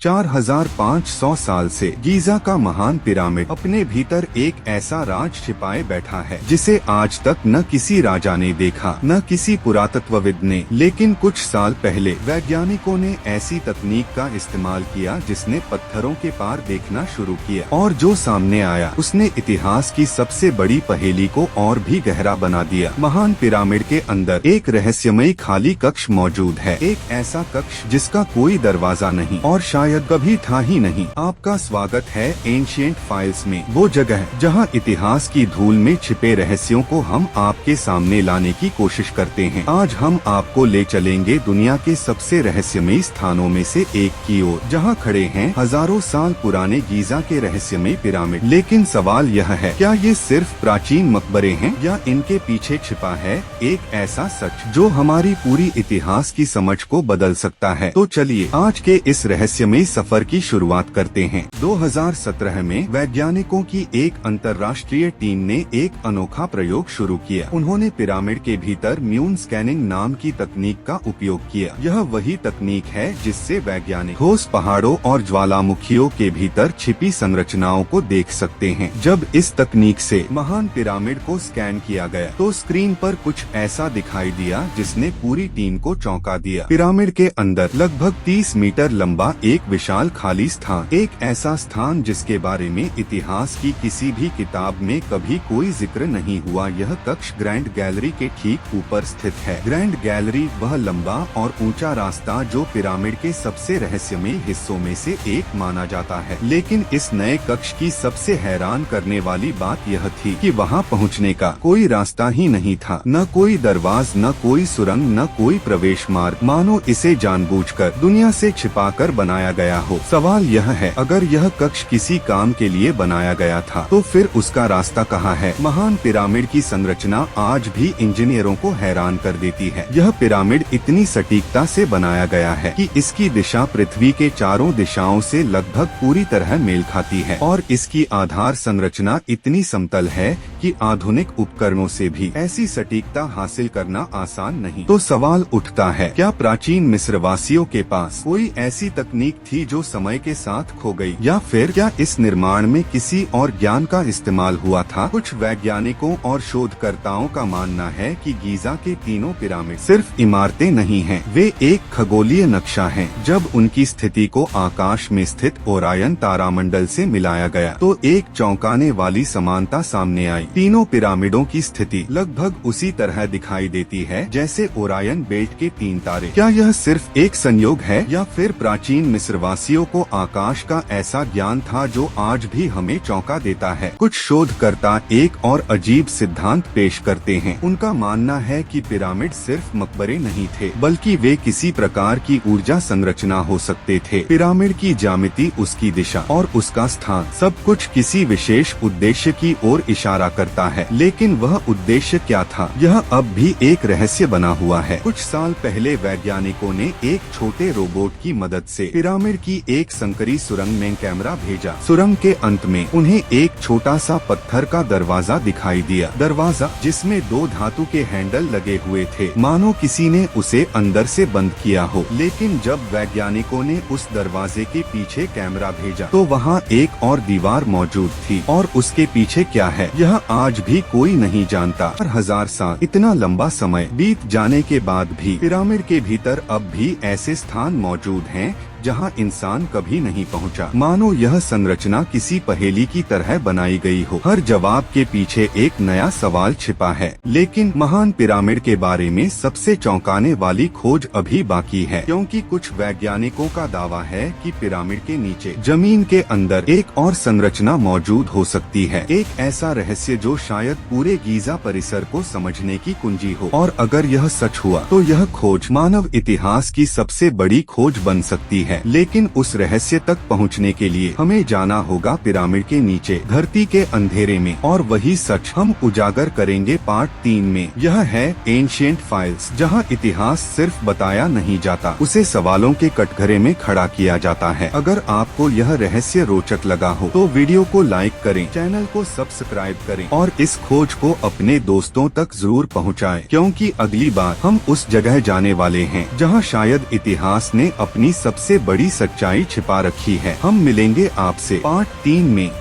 4500 साल से गीजा का महान पिरामिड अपने भीतर एक ऐसा राज छिपाए बैठा है जिसे आज तक न किसी राजा ने देखा न किसी पुरातत्वविद ने। लेकिन कुछ साल पहले वैज्ञानिकों ने ऐसी तकनीक का इस्तेमाल किया जिसने पत्थरों के पार देखना शुरू किया, और जो सामने आया उसने इतिहास की सबसे बड़ी पहेली को और भी गहरा बना दिया। महान पिरामिड के अंदर एक रहस्यमयी खाली कक्ष मौजूद है, एक ऐसा कक्ष जिसका कोई दरवाजा नहीं और शायद कभी था ही नहीं। आपका स्वागत है एंशिएंट फाइल्स में, वो जगह जहां इतिहास की धूल में छिपे रहस्यों को हम आपके सामने लाने की कोशिश करते हैं। आज हम आपको ले चलेंगे दुनिया के सबसे रहस्यमयी स्थानों में से एक की ओर, जहां खड़े हैं हजारों साल पुराने गीजा के रहस्यमयी पिरामिड। लेकिन सवाल यह है, क्या ये सिर्फ प्राचीन मकबरे हैं या इनके पीछे छिपा है एक ऐसा सच जो हमारी पूरी इतिहास की समझ को बदल सकता है? तो चलिए आज के इस रहस्यमयी सफर की शुरुआत करते हैं। 2017 में वैज्ञानिकों की एक अंतर्राष्ट्रीय टीम ने एक अनोखा प्रयोग शुरू किया। उन्होंने पिरामिड के भीतर म्यून स्कैनिंग नाम की तकनीक का उपयोग किया। यह वही तकनीक है जिससे वैज्ञानिक ठोस पहाड़ों और ज्वालामुखियों के भीतर छिपी संरचनाओं को देख सकते हैं। जब इस तकनीक से महान पिरामिड को स्कैन किया गया तो स्क्रीन पर कुछ ऐसा दिखाई दिया जिसने पूरी टीम को चौंका दिया। पिरामिड के अंदर लगभग 30 मीटर लंबा एक विशाल खाली स्थान, एक ऐसा स्थान जिसके बारे में इतिहास की किसी भी किताब में कभी कोई जिक्र नहीं हुआ। यह कक्ष ग्रैंड गैलरी के ठीक ऊपर स्थित है। ग्रैंड गैलरी वह लंबा और ऊंचा रास्ता जो पिरामिड के सबसे रहस्यमयी हिस्सों में से एक माना जाता है। लेकिन इस नए कक्ष की सबसे हैरान करने वाली बात यह थी कि वहां पहुंचने का कोई रास्ता ही नहीं था, न कोई दरवाज, न कोई सुरंग, न कोई प्रवेश मार्ग, मानो इसे जानबूझकर दुनिया से छिपाकर बनाया गया हो। सवाल यह है, अगर यह कक्ष किसी काम के लिए बनाया गया था तो फिर उसका रास्ता कहाँ है? महान पिरामिड की संरचना आज भी इंजीनियरों को हैरान कर देती है। यह पिरामिड इतनी सटीकता से बनाया गया है कि इसकी दिशा पृथ्वी के चारों दिशाओं से लगभग पूरी तरह मेल खाती है, और इसकी आधार संरचना इतनी समतल है कि आधुनिक उपकरणों से भी ऐसी सटीकता हासिल करना आसान नहीं। तो सवाल उठता है, क्या प्राचीन मिस्रवासियों के पास कोई ऐसी तकनीक थी जो समय के साथ खो गई, या फिर क्या इस निर्माण में किसी और ज्ञान का इस्तेमाल हुआ था? कुछ वैज्ञानिकों और शोधकर्ताओं का मानना है कि गीजा के तीनों पिरामिड सिर्फ इमारतें नहीं हैं, वे एक खगोलीय नक्शा हैं। जब उनकी स्थिति को आकाश में स्थित ओरायन तारामंडल से मिलाया गया तो एक चौंकाने वाली समानता सामने आई। तीनों पिरामिडों की स्थिति लगभग उसी तरह दिखाई देती है जैसे ओरायन बेल्ट के 3 तारे। क्या यह सिर्फ एक संयोग है या फिर प्राचीन मिस्रवासियों को आकाश का ऐसा ज्ञान था जो आज भी हमें चौंका देता है? कुछ शोधकर्ता एक और अजीब सिद्धांत पेश करते हैं। उनका मानना है कि पिरामिड सिर्फ मकबरे नहीं थे, बल्कि वे किसी प्रकार की ऊर्जा संरचना हो सकते थे। पिरामिड की ज्यामिति, उसकी दिशा और उसका स्थान, सब कुछ किसी विशेष उद्देश्य की ओर इशारा करता है। लेकिन वह उद्देश्य क्या था, यह अब भी एक रहस्य बना हुआ है। कुछ साल पहले वैज्ञानिकों ने एक छोटे रोबोट की मदद से पिरामिड की एक संकरी सुरंग में कैमरा भेजा। सुरंग के अंत में उन्हें एक छोटा सा पत्थर का दरवाजा दिखाई दिया, दरवाजा जिसमें 2 धातु के हैंडल लगे हुए थे, मानो किसी ने उसे अंदर से बंद किया हो। लेकिन जब वैज्ञानिकों ने उस दरवाजे के पीछे कैमरा भेजा तो वहाँ एक और दीवार मौजूद थी, और उसके पीछे क्या है यह आज भी कोई नहीं जानता। 1000 साल, इतना लंबा समय बीत जाने के बाद भी पिरामिड के भीतर अब भी ऐसे स्थान मौजूद हैं जहां इंसान कभी नहीं पहुंचा, मानो यह संरचना किसी पहेली की तरह बनाई गई हो। हर जवाब के पीछे एक नया सवाल छिपा है। लेकिन महान पिरामिड के बारे में सबसे चौंकाने वाली खोज अभी बाकी है, क्योंकि कुछ वैज्ञानिकों का दावा है कि पिरामिड के नीचे जमीन के अंदर एक और संरचना मौजूद हो सकती है, एक ऐसा रहस्य जो शायद पूरे गीजा परिसर को समझने की कुंजी हो। और अगर यह सच हुआ तो यह खोज मानव इतिहास की सबसे बड़ी खोज बन सकती है। लेकिन उस रहस्य तक पहुंचने के लिए हमें जाना होगा पिरामिड के नीचे, धरती के अंधेरे में, और वही सच हम उजागर करेंगे पार्ट 3 में। यह है एंशिएंट फाइल्स, जहां इतिहास सिर्फ बताया नहीं जाता, उसे सवालों के कटघरे में खड़ा किया जाता है। अगर आपको यह रहस्य रोचक लगा हो तो वीडियो को लाइक करें, चैनल को सब्सक्राइब करें और इस खोज को अपने दोस्तों तक जरूर पहुंचाएं, क्योंकि अगली बार हम उस जगह जाने वाले हैं जहां शायद इतिहास ने अपनी सबसे बड़ी सच्चाई छिपा रखी है। हम मिलेंगे आपसे पार्ट 3 में।